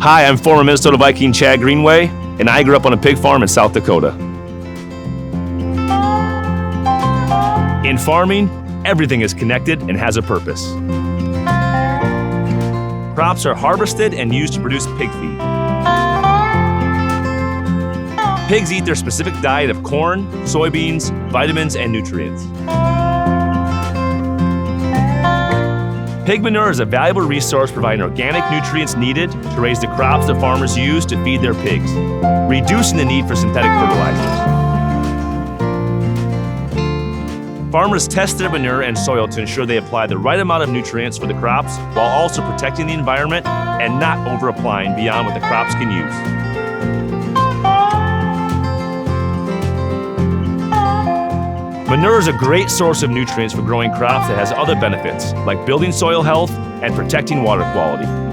Hi, I'm former Minnesota Viking Chad Greenway, and I grew up on a pig farm in South Dakota. In farming, everything is connected and has a purpose. Crops are harvested and used to produce pig feed. Pigs eat their specific diet of corn, soybeans, vitamins, and nutrients. Pig manure is a valuable resource providing organic nutrients needed to raise the crops that farmers use to feed their pigs, reducing the need for synthetic fertilizers. Farmers test their manure and soil to ensure they apply the right amount of nutrients for the crops while also protecting the environment and not over-applying beyond what the crops can use. Manure is a great source of nutrients for growing crops that has other benefits, like building soil health and protecting water quality.